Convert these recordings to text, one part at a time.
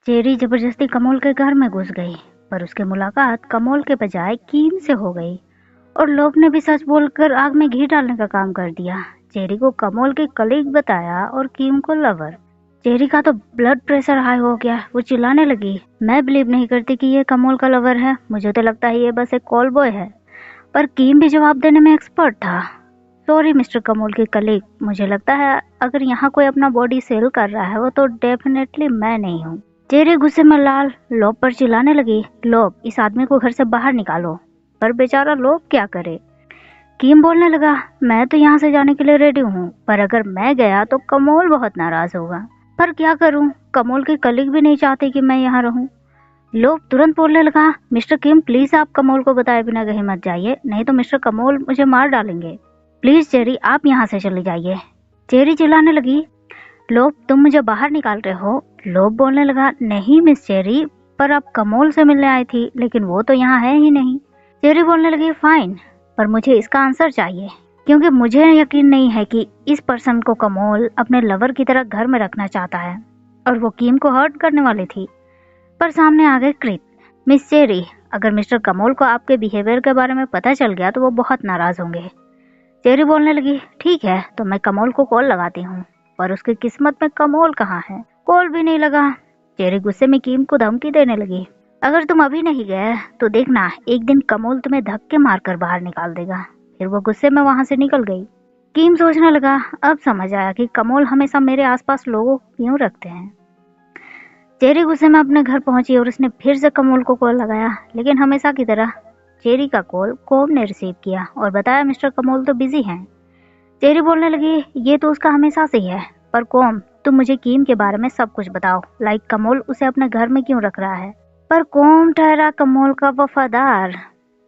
Cherry जबरदस्ती कमोल के घर में घुस गई, पर उसकी मुलाकात कमोल के बजाय कीम से हो गई और लोग ने भी सच बोलकर आग में घी डालने का काम कर दिया। चेरी को कमोल के कलीग बताया और कीम को लवर। चेरी का तो ब्लड प्रेशर हाई हो गया, वो चिल्लाने लगी, मैं बिलीव नहीं करती कि ये कमोल का लवर है, मुझे तो लगता है ये बस एक कॉल बॉय है। पर कीम भी जवाब देने में एक्सपर्ट था, सॉरी मिस्टर कमोल के कलीग, मुझे लगता है अगर यहाँ कोई अपना बॉडी सेल कर रहा है वो तो डेफिनेटली मैं नहीं हूँ। चेरी गुस्से में लाल लोब पर चिल्लाने लगी, लोब इस आदमी को घर से बाहर निकालो। पर बेचारा लोब क्या करे। कीम बोलने लगा, मैं तो यहाँ से जाने के लिए रेडी हूँ, पर अगर मैं गया तो कमोल बहुत नाराज होगा। पर क्या करूँ, कमोल के कलीग भी नहीं चाहते कि मैं यहाँ रहूँ। लोग तुरंत बोलने लगा, मिस्टर किम प्लीज आप कमोल को बताए बिना कहीं मत जाइए, नहीं तो मिस्टर कमोल मुझे मार डालेंगे। प्लीज चेरी आप यहाँ से चली जाइए। चेरी चिल्लाने लगी, लोग तुम मुझे बाहर निकाल रहे हो। लोग बोलने लगा, नहीं मिस चेरी, पर आप कमोल से मिलने आई थी लेकिन वो तो यहाँ है ही नहीं। चेरी बोलने लगी, फाइन, पर मुझे इसका आंसर चाहिए, क्योंकि मुझे यकीन नहीं है कि इस पर्सन को कमोल अपने लवर की तरह घर में रखना चाहता है। और वो कीम को हर्ट करने वाली थी। पर सामने आ गए कृत। मिस चेरी, अगर मिस्टर कमोल को आपके बिहेवियर के बारे में पता चल गया तो वो बहुत नाराज होंगे। चेरी बोलने लगी, ठीक है तो मैं कमोल को कॉल लगाती हूँ, पर उसकी किस्मत में कमोल कहाँ है, कॉल भी नहीं लगा। चेरी गुस्से में कीम को धमकी देने लगी, अगर तुम अभी नहीं गए तो देखना एक दिन कमोल तुम्हें धक्के मारकर बाहर निकाल देगा। फिर वो गुस्से में वहां से निकल गई। कीम सोचने लगा, अब समझ आया कि कमोल हमेशा मेरे आसपास लोगों को क्यों रखते हैं। चेरी गुस्से में अपने घर पहुंची और उसने फिर से कमोल को कॉल लगाया, लेकिन हमेशा की तरह चेरी का कॉल कोम ने रिसीव किया और बताया मिस्टर कमोल तो बिजी हैं। चेरी बोलने लगी, ये तो उसका हमेशा से ही है, पर कोम तुम मुझे कीम के बारे में सब कुछ बताओ, लाइक कमोल उसे अपने घर में क्यों रख रहा है। पर कोम ठहरा कमोल का वफादार,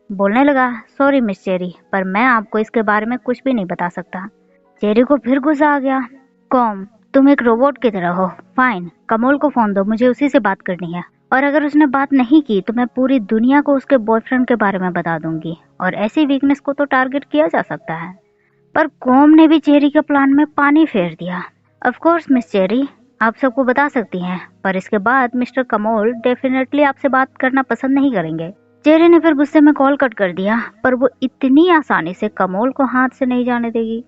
बोलने लगा, सॉरी मिस चेरी, पर मैं आपको इसके बारे में कुछ भी नहीं बता सकता। चेरी को फिर गुस्सा आ गया, कोम तुम एक रोबोट की तरह हो, फाइन कमोल को फोन दो, मुझे उसी से बात करनी है, और अगर उसने बात नहीं की तो मैं पूरी दुनिया को उसके बॉयफ्रेंड के बारे में बता दूंगी, और ऐसी वीकनेस को तो टारगेट किया जा सकता है। पर कोम ने भी चेरी के प्लान में पानी फेर दिया। ऑफ कोर्स मिस चेरी, आप सबको बता सकती हैं, पर इसके बाद मिस्टर कमोल डेफिनेटली आपसे बात करना पसंद नहीं करेंगे। चेरी ने फिर गुस्से में कॉल कट कर दिया, पर वो इतनी आसानी से कमोल को हाथ से नहीं जाने देगी।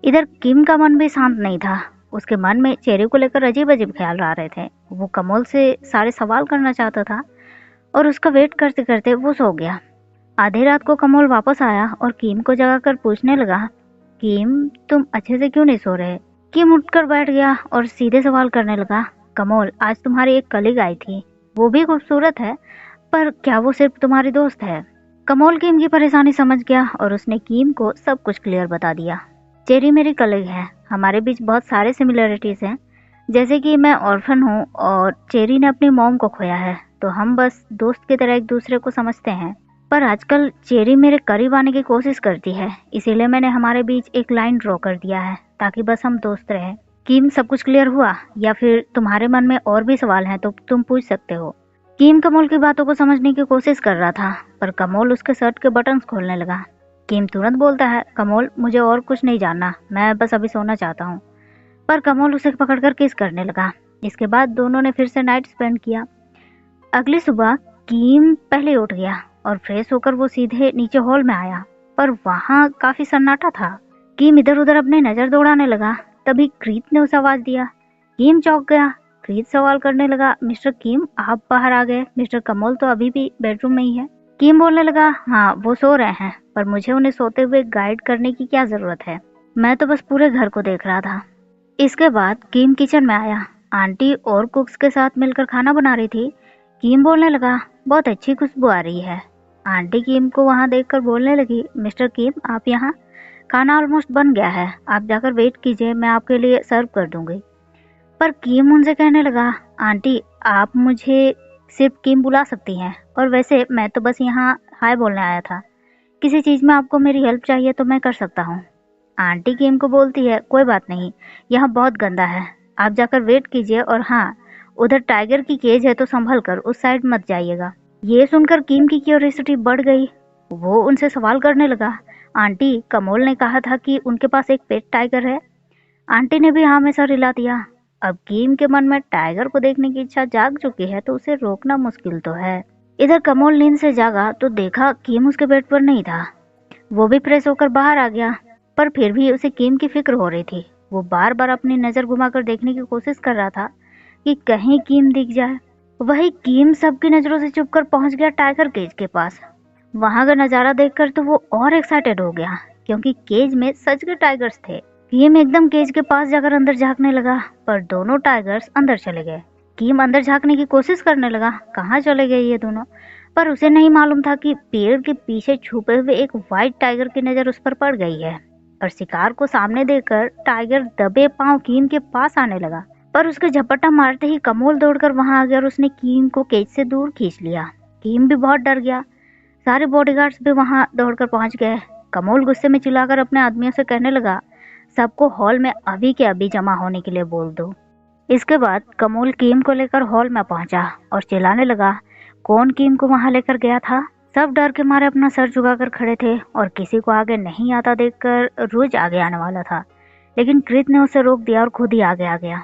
इधर किम का मन भी शांत नहीं था, उसके मन में चेरी को लेकर अजीब अजीब ख्याल आ रहे थे। वो कमोल से सारे सवाल करना चाहता था और उसका वेट करते करते वो सो गया। आधी रात को कमोल वापस आया और किम को जगाकर पूछने लगा, किम तुम अच्छे से क्यों नहीं सो रहे। किम उठकर बैठ गया और सीधे सवाल करने लगा, कमोल आज तुम्हारी एक कलीग आई थी, वो भी खूबसूरत है, पर क्या वो सिर्फ तुम्हारी दोस्त है। कमोल किम की परेशानी समझ गया और उसने किम को सब कुछ क्लियर बता दिया। चेरी मेरी कलीग है, हमारे बीच बहुत सारे सिमिलरिटीज हैं, जैसे कि मैं ऑर्फन हूँ और चेरी ने अपनी मॉम को खोया है, तो हम बस दोस्त की तरह एक दूसरे को समझते हैं। पर आजकल चेरी मेरे करीब आने की कोशिश करती है, इसीलिए मैंने हमारे बीच एक लाइन ड्रॉ कर दिया है ताकि बस हम दोस्त रहें। किम सब कुछ क्लियर हुआ या फिर तुम्हारे मन में और भी सवाल हैं तो तुम पूछ सकते हो। किम कमोल की बातों को समझने की कोशिश कर रहा था, पर कमोल उसके शर्ट के बटन्स खोलने लगा। किम तुरंत बोलता है, कमोल मुझे और कुछ नहीं जानना, मैं बस अभी सोना चाहता हूँ। पर कमोल उसे पकड़कर किस करने लगा। इसके बाद दोनों ने फिर से नाइट स्पेंड किया। अगली सुबह किम पहले उठ गया और फ्रेश होकर वो सीधे नीचे हॉल में आया, पर वहाँ काफी सन्नाटा था। किम इधर उधर अपनी नजर दौड़ाने लगा, तभी क्रीत ने उसे आवाज दिया। किम चौंक गया। क्रीत सवाल करने लगा, मिस्टर किम आप बाहर आ गए, मिस्टर कमोल तो अभी भी बेडरूम में ही है। किम बोलने लगा, हाँ वो सो रहे हैं, पर मुझे उन्हें सोते हुए गाइड करने की क्या जरूरत है, मैं तो बस पूरे घर को देख रहा था। इसके बाद किम किचन में आया, आंटी और कुक्स के साथ मिलकर खाना बना रही थी। किम बोलने लगा, बहुत अच्छी खुशबू आ रही है। आंटी किम को वहाँ देखकर बोलने लगी, मिस्टर किम आप यहाँ, खाना ऑलमोस्ट बन गया है, आप जाकर वेट कीजिए, मैं आपके लिए सर्व कर दूंगी। पर किम उनसे कहने लगा, आंटी आप मुझे सिर्फ किम बुला सकती हैं, और वैसे मैं तो बस यहाँ हाय बोलने आया था, किसी चीज़ में आपको मेरी हेल्प चाहिए तो मैं कर सकता हूँ। आंटी किम को बोलती है, कोई बात नहीं, यहाँ बहुत गंदा है, आप जाकर वेट कीजिए, और हाँ उधर टाइगर की केज है तो संभल कर उस साइड मत जाइएगा। ये सुनकर किम की क्यूरियोसिटी बढ़ गई, वो उनसे सवाल करने लगा, आंटी कमोल ने कहा था कि उनके पास एक पेट टाइगर है। आंटी ने भी हाँ में सर हिला दिया। अब कीम के मन में टाइगर को देखने की इच्छा जाग चुकी है तो उसे रोकना मुश्किल तो है। इधर कमोल नींद से जागा तो देखा कीम उसके बेड पर नहीं था। वो भी फ्रेश होकर बाहर आ गया, पर फिर भी उसे कीम की फिक्र हो रही थी। वो बार बार अपनी नजर घुमाकर देखने की कोशिश कर रहा था कि कहीं कीम दिख जाए। वही कीम सबकी नजरों से छुपकर पहुंच गया टाइगर केज के पास। वहां का नजारा देखकर तो वो और एक्साइटेड हो गया, क्योंकि केज में सच के टाइगर्स थे। कीम एकदम केज के पास जाकर अंदर झांकने लगा, पर दोनों टाइगर्स अंदर चले गए। कीम अंदर झांकने की कोशिश करने लगा, कहाँ चले गए ये दोनों, पर उसे नहीं मालूम था कि पेड़ के पीछे छुपे हुए एक व्हाइट टाइगर की नजर उस पर पड़ गई है। और शिकार को सामने देखकर टाइगर दबे पांव कीम के पास आने लगा, पर उसके झपट्टा मारते ही कमोल दौड़कर वहां आ गया और उसने कीम को केज से दूर खींच लिया। कीम भी बहुत डर गया। सारे बॉडीगार्ड्स भी वहां दौड़कर पहुंच गए। कमोल गुस्से में चिल्लाकर अपने आदमियों से कहने लगा, सबको हॉल में अभी के अभी जमा होने के लिए बोल दो। इसके बाद कमोल कीम को लेकर हॉल में पहुंचा और चिल्लाने लगा, कौन कीम को वहां लेकर गया था। सब डर के मारे अपना सर झुकाकर खड़े थे और किसी को आगे नहीं आता देखकर रोज आगे आने वाला था, लेकिन कृत ने उसे रोक दिया और खुद ही आगे आ गया।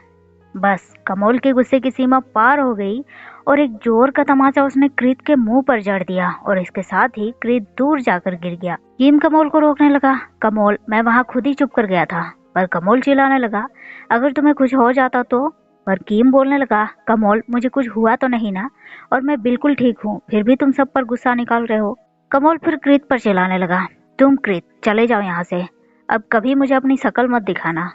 बस कमोल के गुस्से की सीमा पार हो गई और एक जोर का तमाचा उसने कृत के मुंह पर जड़ दिया और इसके साथ ही कृत दूर जाकर गिर गया। कीम कमोल को रोकने लगा, कमोल मैं वहां खुद ही चुप कर गया था। पर कमोल चिल्लाने लगा, अगर तुम्हें कुछ हो जाता तो। पर कीम बोलने लगा, कमोल मुझे कुछ हुआ तो नहीं ना, और मैं बिल्कुल ठीक हूँ, फिर भी तुम सब पर गुस्सा निकाल रहे हो। कमोल फिर कृत पर चिल्लाने लगा, तुम कृत चले जाओ यहाँ से, अब कभी मुझे अपनी शकल मत दिखाना।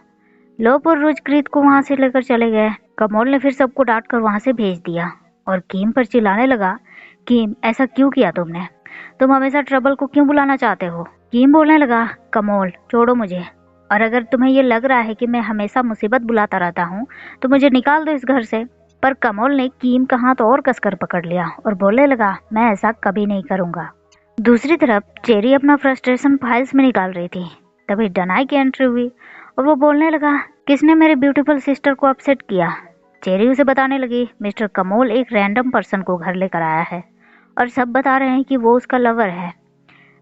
लोप और रोज कृत को वहां से लेकर चले गए। कमोल ने फिर सबको डांट कर वहां से भेज दिया और कीम पर चिल्लाने लगा, कीम ऐसा क्यों किया तुमने, तुम हमेशा ट्रबल को क्यों बुलाना चाहते हो। कीम बोलने लगा, कमोल छोड़ो मुझे, और अगर तुम्हें ये लग रहा है कि मैं हमेशा मुसीबत बुलाता रहता हूँ तो मुझे निकाल दो इस घर से। पर कमोल ने कीम का हाथ और कसकर पकड़ लिया और बोलने लगा, मैं ऐसा कभी नहीं करूंगा। दूसरी तरफ चेरी अपना फ्रस्ट्रेशन फाइल्स में निकाल रही थी। तभी डनाई की एंट्री हुई और वो बोलने लगा, किसने मेरी ब्यूटीफुल सिस्टर को अपसेट किया। चेरी उसे बताने लगी, मिस्टर कमोल एक रैंडम पर्सन को घर लेकर आया है और सब बता रहे हैं कि वो उसका लवर है।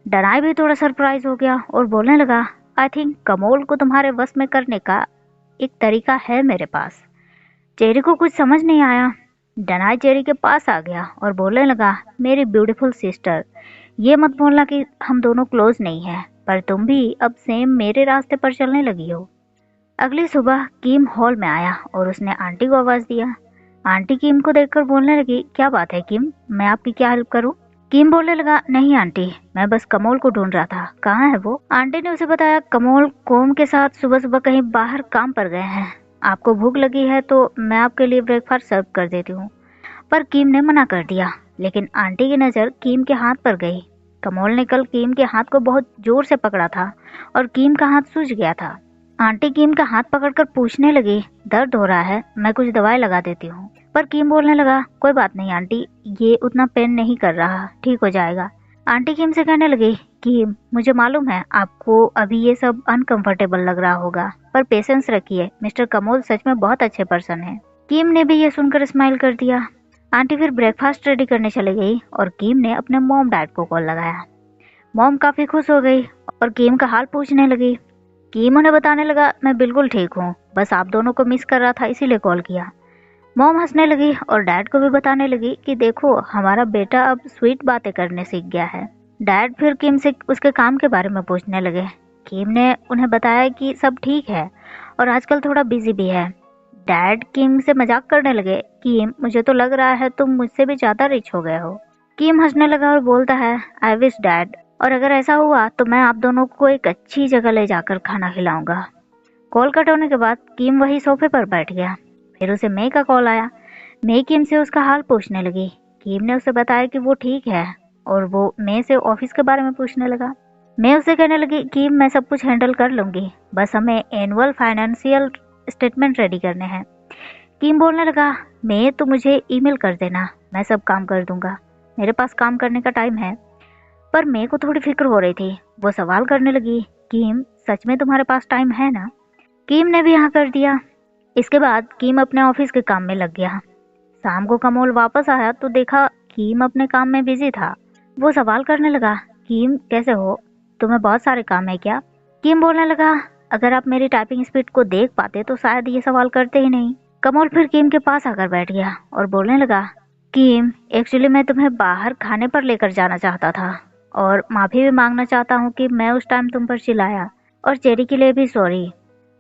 डनाई भी थोड़ा सरप्राइज हो गया और बोलने लगा, आई थिंक कमोल को तुम्हारे वश में करने का एक तरीका है मेरे पास। चेरी को कुछ समझ नहीं आया। डनाई चेरी के पास आ गया और बोलने लगा, मेरी ब्यूटीफुल सिस्टर, ये मत बोलना कि हम दोनों क्लोज नहीं हैं, पर तुम भी अब सेम मेरे रास्ते पर चलने लगी हो। अगली सुबह कीम हॉल में आया और उसने आंटी को आवाज दिया। आंटी कीम को देखकर बोलने लगी, क्या बात है कीम, मैं आपकी क्या हेल्प करूं। कीम बोलने लगा, नहीं आंटी, मैं बस कमोल को ढूंढ रहा था, कहाँ है वो। आंटी ने उसे बताया, कमोल कोम के साथ सुबह सुबह कहीं बाहर काम पर गए हैं, आपको भूख लगी है तो मैं आपके लिए ब्रेकफास्ट सर्व कर देती हूँ। पर कीम ने मना कर दिया, लेकिन आंटी की नज़र कीम के हाथ पर गई। कमोल ने कल कीम के हाथ को बहुत जोर से पकड़ा था और कीम का हाथ सूज गया था। आंटी कीम का हाथ पकड़कर पूछने लगी, दर्द हो रहा है, मैं कुछ दवाई लगा देती हूँ। पर कीम बोलने लगा, कोई बात नहीं आंटी, ये उतना पेन नहीं कर रहा, ठीक हो जाएगा। आंटी कीम से कहने लगी, कीम मुझे मालूम है आपको अभी ये सब अनकंफर्टेबल लग रहा होगा, पर पेशेंस रखिए, मिस्टर कमोल सच में बहुत अच्छे पर्सन है। कीम ने भी ये सुनकर स्माइल कर दिया। आंटी फिर ब्रेकफास्ट रेडी करने चली गई और कीम ने अपने मॉम डैड को कॉल लगाया। मॉम काफी खुश हो गई और कीम का हाल पूछने लगी। कीम उन्हें बताने लगा, मैं बिल्कुल ठीक हूँ, बस आप दोनों को मिस कर रहा था इसीलिए कॉल किया। मॉम हंसने लगी और डैड को भी बताने लगी कि देखो हमारा बेटा अब स्वीट बातें करने सीख गया है। डैड फिर कीम से उसके काम के बारे में पूछने लगे। कीम ने उन्हें बताया कि सब ठीक है और आजकल थोड़ा बिजी भी है। डैड कीम से मजाक करने लगे, कीम मुझे तो लग रहा है तुम मुझसे भी ज्यादा रिच हो गए हो। कीम हंसने लगा और बोलता है, आई विश डैड, और अगर ऐसा हुआ तो मैं आप दोनों को एक अच्छी जगह ले जाकर खाना खिलाऊंगा। कॉल कट होने के बाद कीम वही सोफे पर बैठ गया। फिर उसे मे का कॉल आया। मे कीम से उसका हाल पूछने लगी। कीम ने उसे बताया कि वो ठीक है और वो मे से ऑफिस के बारे में पूछने लगा। मैं उसे कहने लगी, कीम मैं सब कुछ हैंडल कर लूंगी, बस हमें एनुअल फाइनेंशियल स्टेटमेंट रेडी करने हैं। कीम बोलने लगा, मैं तो मुझे ईमेल कर देना, मैं सब काम कर दूंगा, मेरे पास काम करने का टाइम है। पर मैं को थोड़ी फिक्र हो रही थी। वो सवाल करने लगी, कीम सच में तुम्हारे पास टाइम है ना। कीम ने भी हाँ कर दिया। इसके बाद कीम अपने ऑफिस के काम में लग गया। शाम को कमोल वापस आया तो देखा कीम अपने काम में बिजी था। वो सवाल करने लगा, कीम कैसे हो, तुम्हें बहुत सारे काम है क्या। कीम बोलने लगा, अगर आप मेरी टाइपिंग स्पीड को देख पाते तो शायद ये सवाल करते ही नहीं। कमल फिर कीम के पास आकर बैठ गया और बोलने लगा, कीम, एक्चुअली मैं तुम्हें बाहर खाने पर लेकर जाना चाहता था और माफी भी मांगना चाहता हूँ कि मैं उस टाइम तुम पर चिल्लाया, और चेरी के लिए भी सॉरी।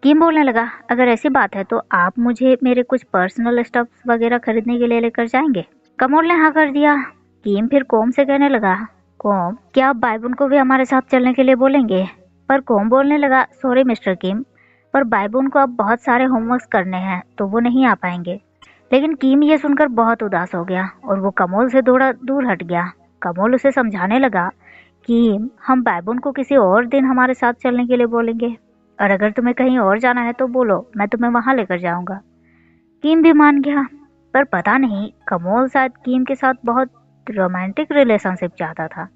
कीम बोलने लगा, अगर ऐसी बात है तो आप मुझे मेरे कुछ पर्सनल स्टफ्स वगैरह खरीदने के लिए लेकर जाएंगे। कमल ने हाँ कर दिया। कीम फिर कोम से कहने लगा, कोम, क्या आप बाइबुन को भी हमारे साथ चलने के लिए बोलेंगे? पर कोम बोलने लगा, सॉरी मिस्टर किम, पर बाइबुन को अब बहुत सारे होमवर्क करने हैं तो वो नहीं आ पाएंगे। लेकिन कीम ये सुनकर बहुत उदास हो गया और वो कमल से थोड़ा दूर हट गया। कमल उसे समझाने लगा, कीम, हम बाइबुन को किसी और दिन हमारे साथ चलने के लिए बोलेंगे, और अगर तुम्हें कहीं और जाना है तो बोलो, मैं तुम्हें वहां लेकर जाऊंगा। कीम भी मान गया। पर पता नहीं कमल शायद कीम के साथ बहुत रोमांटिक रिलेशनशिप चाहता था।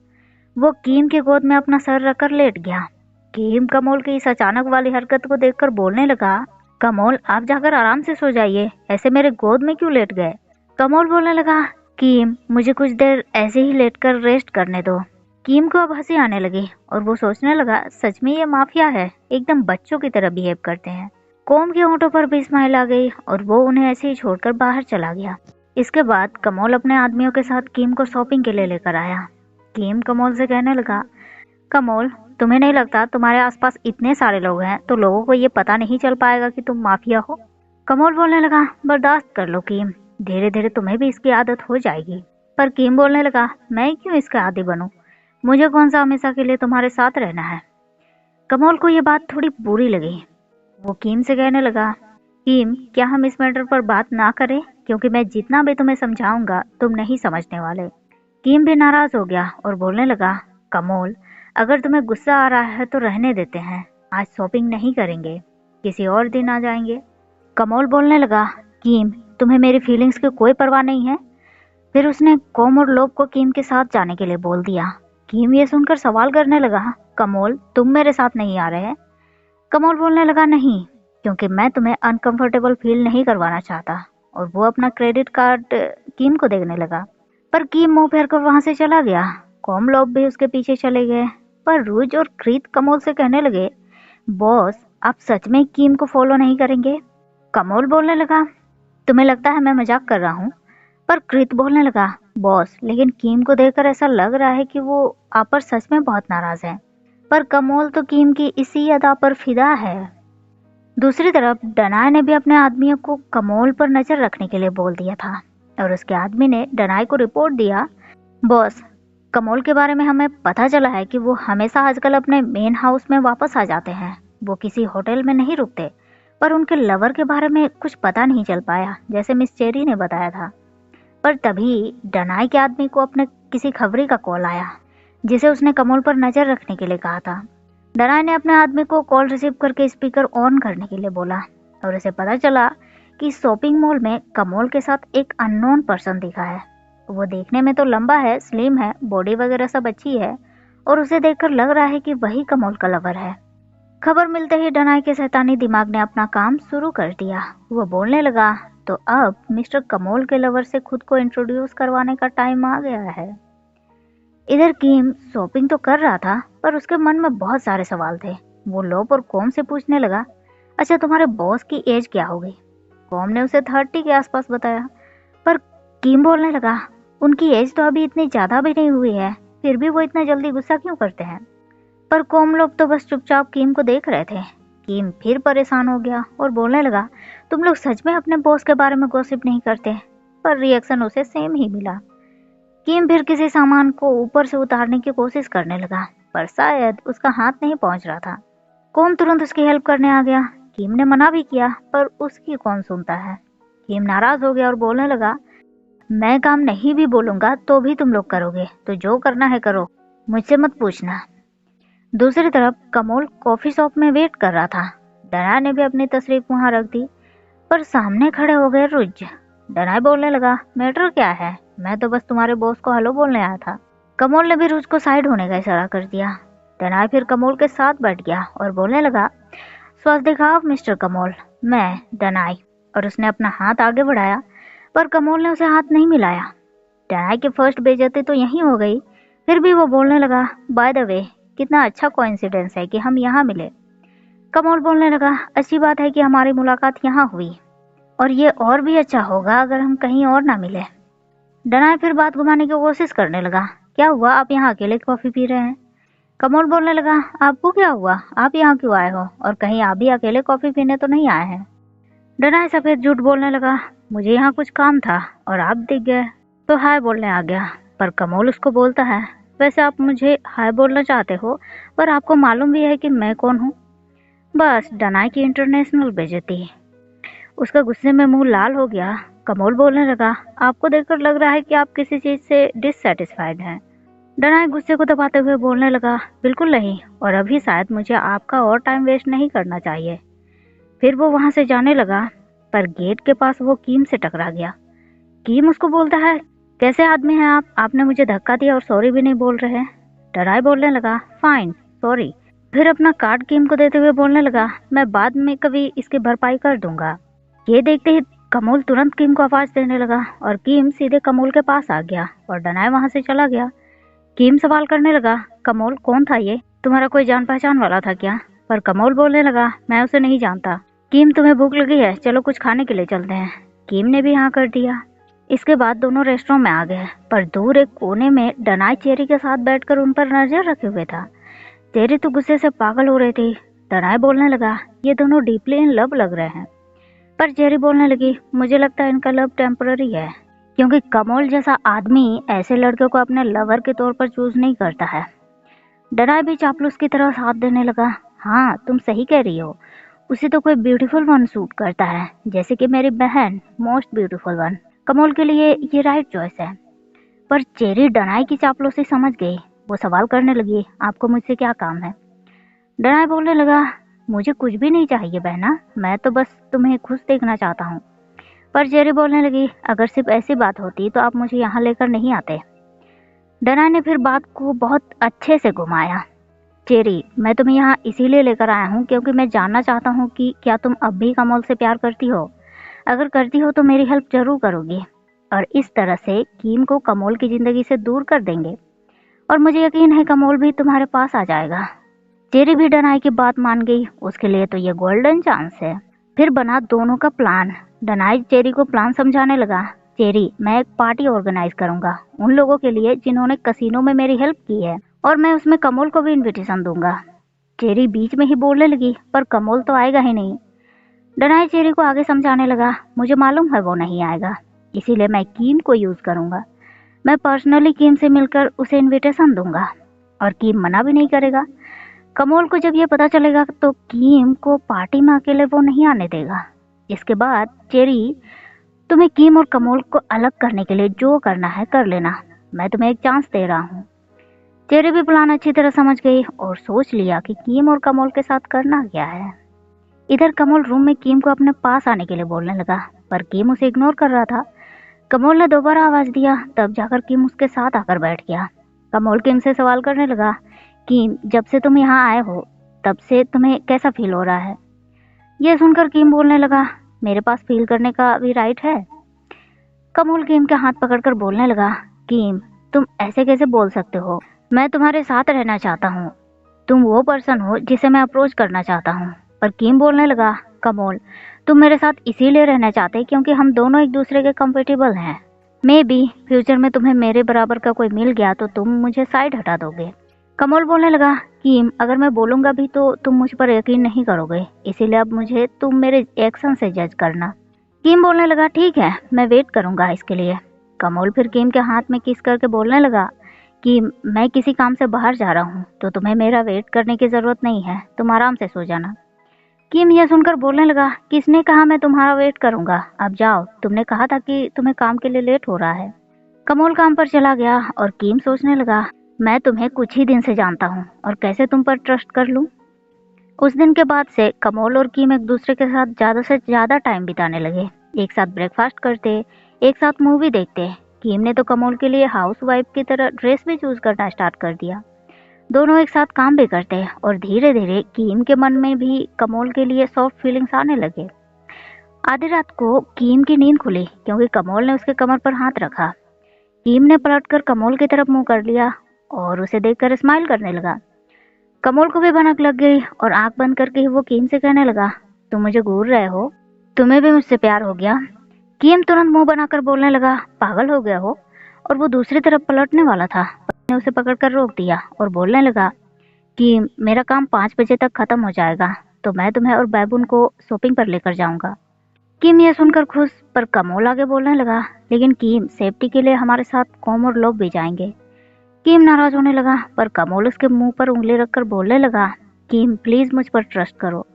वो कीम की गोद में अपना सर रखकर लेट गया। कीम कमल की इस अचानक वाली हरकत को देखकर बोलने लगा, कमल, आप जाकर आराम से सो जाइए, ऐसे मेरे गोद में क्यों लेट गए? कमल बोलने लगा, कीम, मुझे कुछ देर ऐसे ही लेटकर रेस्ट करने दो। कीम को अब हंसी आने लगी और वो सोचने लगा, सच में ये माफिया है, एकदम बच्चों की तरह बिहेव करते हैं। कोम के होंठों पर भी स्माइल आ गई और वो उन्हें ऐसे ही छोड़कर बाहर चला गया। इसके बाद कमल अपने आदमियों के साथ कीम को शॉपिंग के लिए लेकर आया। कीम कमल से कहने लगा, कमल, तुम्हें नहीं लगता तुम्हारे आसपास इतने सारे लोग हैं तो लोगों को ये पता नहीं चल पाएगा कि तुम माफिया हो? कमल बोलने लगा, बर्दाश्त कर लो कीम, धीरे धीरे तुम्हें भी इसकी आदत हो जाएगी। पर कीम बोलने लगा, मैं क्यों इसके आदी बनूं? मुझे कौन सा हमेशा के लिए तुम्हारे साथ रहना है? कमल को ये बात थोड़ी बुरी लगी। वो कीम से कहने लगा, कीम, क्या हम इस मैटर पर बात ना करें, क्योंकि मैं जितना भी तुम्हें समझाऊंगा तुम नहीं समझने वाले। कीम भी नाराज हो गया और बोलने लगा, कमल, अगर तुम्हें गुस्सा आ रहा है तो रहने देते हैं, आज शॉपिंग नहीं करेंगे, किसी और दिन आ जाएंगे। कमल बोलने लगा, कीम, तुम्हें मेरी फीलिंग्स की कोई परवाह नहीं है? फिर उसने कोम और लोब को कीम के साथ जाने के लिए बोल दिया। कीम ये सुनकर सवाल करने लगा, कमल, तुम मेरे साथ नहीं आ रहे? कमल बोलने लगा, नहीं, क्योंकि मैं तुम्हें अनकंफर्टेबल फील नहीं करवाना चाहता। और वो अपना क्रेडिट कार्ड कीम को देने लगा। पर कीम मुंह फेर कर वहां से चला गया। कोम लोग भी उसके पीछे चले गए। पर रूज और क्रीत कमल से कहने लगे, बॉस, आप सच में कीम को फॉलो नहीं करेंगे? कमल बोलने लगा, तुम्हें लगता है मैं मजाक कर रहा हूँ? पर क्रीत बोलने लगा, बॉस, लेकिन कीम को देखकर ऐसा लग रहा है कि वो आप पर सच में बहुत नाराज है। पर कमल तो कीम की इसी अदा पर फिदा है। दूसरी तरफ डनाय ने भी अपने आदमियों को कमल पर नजर रखने के लिए बोल दिया था और उसके आदमी ने डनाय को रिपोर्ट दिया, बॉस, कमल के बारे में हमें पता चला है कि वो हमेशा आजकल अपने मेन हाउस में वापस आ जाते हैं, वो किसी होटल में नहीं रुकते। पर उनके लवर के बारे में कुछ पता नहीं चल पाया, जैसे मिस चेरी ने बताया था। पर तभी डनाई के आदमी को अपने किसी खबरी का कॉल आया जिसे उसने कमल पर नजर रखने के लिए कहा था। डनाई ने अपने आदमी को कॉल रिसीव करके स्पीकर ऑन करने के लिए बोला और उसे पता चला कि शॉपिंग मॉल में कमल के साथ एक अननोन पर्सन दिखा है। वो देखने में तो लंबा है, स्लिम है, बॉडी वगैरह सब अच्छी है और उसे देखकर लग रहा है कि वही कमल का लवर है। खबर मिलते ही डनाई के शैतानी दिमाग ने अपना काम शुरू कर दिया। वो बोलने लगा, तो अब मिस्टर कमल के लवर से खुद को इंट्रोड्यूस करवाने का टाइम आ गया है। इधर कीम शॉपिंग तो कर रहा था पर उसके मन में बहुत सारे सवाल थे। वो लोब और कोम से पूछने लगा, अच्छा, तुम्हारे बॉस की एज क्या होगी? कोम ने उसे 30 के आसपास बताया। पर कीम बोलने लगा, उनकी एज तो अभी इतनी ज्यादा भी नहीं हुई है, फिर भी वो इतना जल्दी गुस्सा क्यों करते हैं? पर कोम लोग तो बस चुपचाप कीम को देख रहे थे। कीम फिर परेशान हो गया और बोलने लगा, तुम लोग सच में अपने बॉस के बारे में गॉसिप नहीं करते? पर रिएक्शन उसे सेम ही मिला। कीम फिर किसी सामान को ऊपर से उतारने की कोशिश करने लगा पर शायद उसका हाथ नहीं पहुंच रहा था। कोम तुरंत उसकी हेल्प करने आ गया। कीम ने मना भी किया पर उसकी कौन सुनता है। कीम नाराज हो गया और बोलने लगा, मैं काम नहीं भी बोलूंगा तो भी तुम लोग करोगे, तो जो करना है करो, मुझसे मत पूछना। दूसरी तरफ कमल कॉफी शॉप में वेट कर रहा था। डनाई ने भी अपनी तशरीफ वहां रख दी पर सामने खड़े हो गए रुज। डनाई बोलने लगा, मैटर क्या है? मैं तो बस तुम्हारे बॉस को हेलो बोलने आया था। कमल ने भी रुज को साइड होने का इशारा कर दिया। डनाई फिर कमल के साथ बैठ गया और बोलने लगा, स्वास्थ्य दिखाओ मिस्टर कमल, मैं डनाई। और उसने अपना हाथ आगे बढ़ाया पर कमल ने उसे हाथ नहीं मिलाया। डनाई की फर्स्ट बेइज्जती तो यहीं हो गई। फिर भी वो बोलने लगा, बाय द वे, कितना अच्छा कोइंसिडेंस है कि हम यहाँ मिले। कमल बोलने लगा, अच्छी बात है कि हमारी मुलाकात यहाँ हुई। और ये और भी अच्छा होगा अगर हम कहीं और ना मिले। डनाय फिर बात घुमाने की कोशिश करने लगा। क्या हुआ, आप यहाँ अकेले कॉफी पी रहे हैं? कमल बोलने लगा, आपको क्या हुआ, आप यहाँ क्यों आए हो, और कहीं आप भी अकेले कॉफी पीने तो नहीं आए हैं? डनाय सफेद झूठ बोलने लगा, मुझे यहाँ कुछ काम था और आप दिख गए तो हाय बोलने आ गया। पर कमल उसको बोलता है, वैसे आप मुझे हाय बोलना चाहते हो, पर आपको मालूम भी है कि मैं कौन हूँ। बस डनाय की इंटरनेशनल बेइज्जती। उसका गुस्से में मुंह लाल हो गया। कमल बोलने लगा, आपको देखकर लग रहा है कि आप किसी चीज से डिससेटिस्फाइड हैं। डनाय गुस्से को दबाते हुए बोलने लगा, बिल्कुल नहीं, और अभी शायद मुझे आपका और टाइम वेस्ट नहीं करना चाहिए। फिर वो वहां से जाने लगा, पर गेट के पास वो कीम से टकरा गया। कीम उसको बोलता है, कैसे आदमी हैं आप, आपने मुझे धक्का दिया और सॉरी भी नहीं बोल रहे। डनाय बोलने लगा, फाइन सॉरी। फिर अपना कार्ड कीम को देते हुए बोलने लगा, मैं बाद में कभी इसकी भरपाई कर दूंगा। ये देखते ही कमल तुरंत कीम को आवाज देने लगा और कीम सीधे कमल के पास आ गया और डनाय वहां से चला गया। कीम सवाल करने लगा, कमल कौन था ये, तुम्हारा कोई जान पहचान वाला था क्या? पर कमल बोलने लगा, मैं उसे नहीं जानता। कीम तुम्हें भूख लगी है, चलो कुछ खाने के लिए चलते हैं। कीम ने भी हाँ कर दिया। इसके बाद दोनों रेस्टोरेंट में आ गए, पर दूर एक कोने में डनाय चेरी के साथ बैठकर उन पर नजर रखे हुए था। चेरी तो गुस्से से पागल हो रही थी। डनाय बोलने लगा, ये दोनों डीपली इन लव लग रहे हैं। पर चेरी बोलने लगी, मुझे लगता है इनका लव टेम्पररी है, क्योंकि कमल जैसा आदमी ऐसे लड़के को अपने लवर के तौर पर चूज नहीं करता है। डनाय भी चापलूस की तरह साथ देने लगा, हाँ तुम सही कह रही हो, उसे तो कोई ब्यूटीफुल वन सूट करता है, जैसे कि मेरी बहन मोस्ट ब्यूटीफुल वन। कमल के लिए ये राइट चॉइस है। पर चेरी डनाय की चापलूसी समझ गई। वो सवाल करने लगी, आपको मुझसे क्या काम है? डनाय बोलने लगा, मुझे कुछ भी नहीं चाहिए बहना, मैं तो बस तुम्हें खुश देखना चाहता हूँ। पर चेरी बोलने लगी, अगर सिर्फ ऐसी बात होती तो आप मुझे यहाँ लेकर नहीं आते। डनाय ने फिर बात को बहुत अच्छे से घुमाया, चेरी मैं तुम्हें यहाँ इसीलिए लेकर आया हूँ क्योंकि मैं जानना चाहता हूँ कि क्या तुम अब भी कमल से प्यार करती हो। अगर करती हो तो मेरी हेल्प जरूर करोगी, और इस तरह से कीम को कमल की जिंदगी से दूर कर देंगे, और मुझे यकीन है कमल भी तुम्हारे पास आ जाएगा। चेरी भी डनाय की बात मान गई, उसके लिए तो ये गोल्डन चांस है। फिर बना दोनों का प्लान। डनाय चेरी को प्लान समझाने लगा, चेरी मैं एक पार्टी ऑर्गेनाइज करूंगा उन लोगों के लिए जिन्होंने कसिनो में मेरी हेल्प की है, और मैं उसमें कमल को भी इनविटेशन दूंगा। चेरी बीच में ही बोलने लगी, पर कमल तो आएगा ही नहीं। डनाय चेरी को आगे समझाने लगा, मुझे मालूम है वो नहीं आएगा, इसीलिए मैं कीम को यूज करूंगा। मैं पर्सनली कीम से मिलकर उसे इनविटेशन दूंगा और कीम मना भी नहीं करेगा। कमल को जब ये पता चलेगा तो कीम को पार्टी में अकेले वो नहीं आने देगा। इसके बाद चेरी, तुम्हें कीम और कमल को अलग करने के लिए जो करना है कर लेना, मैं तुम्हें एक चांस दे रहा हूँ। चेरी भी प्लान अच्छी तरह समझ गई और सोच लिया कि कीम और कमल के साथ करना क्या है। इधर कमल रूम में कीम को अपने पास आने के लिए बोलने लगा, पर कीम उसे इग्नोर कर रहा था। कमल ने दोबारा आवाज दिया, तब जाकर कीम उसके साथ आकर बैठ गया। कमल कीम से सवाल करने लगा, कीम जब से तुम यहाँ आए हो तब से तुम्हें कैसा फील हो रहा है? यह सुनकर कीम बोलने लगा, मेरे पास फील करने का भी राइट है। कमल कीम के हाथ पकड़कर बोलने लगा, कीम तुम ऐसे कैसे बोल सकते हो, मैं तुम्हारे साथ रहना चाहता हूँ, तुम वो पर्सन हो जिसे मैं अप्रोच करना चाहता हूँ। पर कीम बोलने लगा, कमल तुम मेरे साथ इसीलिए रहना चाहते क्योंकि हम दोनों एक दूसरे के कंपेटेबल हैं। मे बी फ्यूचर में तुम्हें मेरे बराबर का कोई मिल गया तो तुम मुझे साइड हटा दोगे। कमल बोलने लगा, कीम अगर मैं बोलूंगा भी तो तुम मुझ पर यकीन नहीं करोगे, इसीलिए अब मुझे तुम मेरे एक्शन से जज करना। कीम बोलने लगा, ठीक है मैं वेट करूंगा इसके लिए। कमल फिर कीम के हाथ में किस करके बोलने लगा, कीम मैं किसी काम से बाहर जा रहा हूँ तो तुम्हें मेरा वेट करने की जरूरत नहीं है, तुम आराम से सो जाना। कीम यह सुनकर बोलने लगा, किसने कहा मैं तुम्हारा वेट करूंगा, अब जाओ, तुमने कहा था कि तुम्हें काम के लिए लेट हो रहा है। कमल काम पर चला गया और कीम सोचने लगा, मैं तुम्हें कुछ ही दिन से जानता हूँ और कैसे तुम पर ट्रस्ट कर लूँ। उस दिन के बाद से कमल और कीम एक दूसरे के साथ ज्यादा से ज्यादा टाइम बिताने लगे, एक साथ ब्रेकफास्ट करते, एक साथ मूवी देखते। कीम ने तो कमल के लिए हाउसवाइफ की तरह ड्रेस भी चूज करना स्टार्ट कर दिया। दोनों एक साथ काम भी करते और धीरे धीरे कीम के मन में भी कमल के लिए सॉफ्ट फीलिंग्स आने लगे। आधी रात को कीम की नींद खुली क्योंकि कमल ने उसके कमर पर हाथ रखा। कीम ने पलटकर कमल की तरफ मुंह कर लिया और उसे देखकर स्माइल करने लगा। कमल को भी भनक लग गई और आंख बंद करके ही वो कीम से कहने लगा, तुम मुझे घूर रहे हो, तुम्हें भी मुझसे प्यार हो गया? किम तुरंत मुंह बनाकर बोलने लगा, पागल हो गया हो? और वो दूसरी तरफ पलटने वाला था, उसने उसे पकड़कर रोक दिया और बोलने लगा कि मेरा काम 5 बजे तक खत्म हो जाएगा, तो मैं तुम्हें और बैबून को शॉपिंग पर लेकर जाऊंगा। किम ये सुनकर खुश, पर कमोल आगे बोलने लगा, लेकिन किम सेफ्टी के लिए हमारे साथ कॉम और लोग भी जाएंगे। किम नाराज होने लगा, पर कमोल उसके मुंह पर उंगली रखकर बोलने लगा, किम प्लीज मुझ पर ट्रस्ट करो।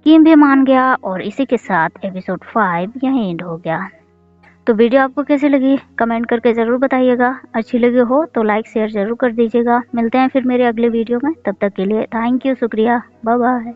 किम भी मान गया और इसी के साथ एपिसोड 5 यहीं एंड हो गया। तो वीडियो आपको कैसी लगी कमेंट करके ज़रूर बताइएगा। अच्छी लगी हो तो लाइक शेयर ज़रूर कर दीजिएगा। मिलते हैं फिर मेरे अगले वीडियो में, तब तक के लिए थैंक यू, शुक्रिया, बाय बाय।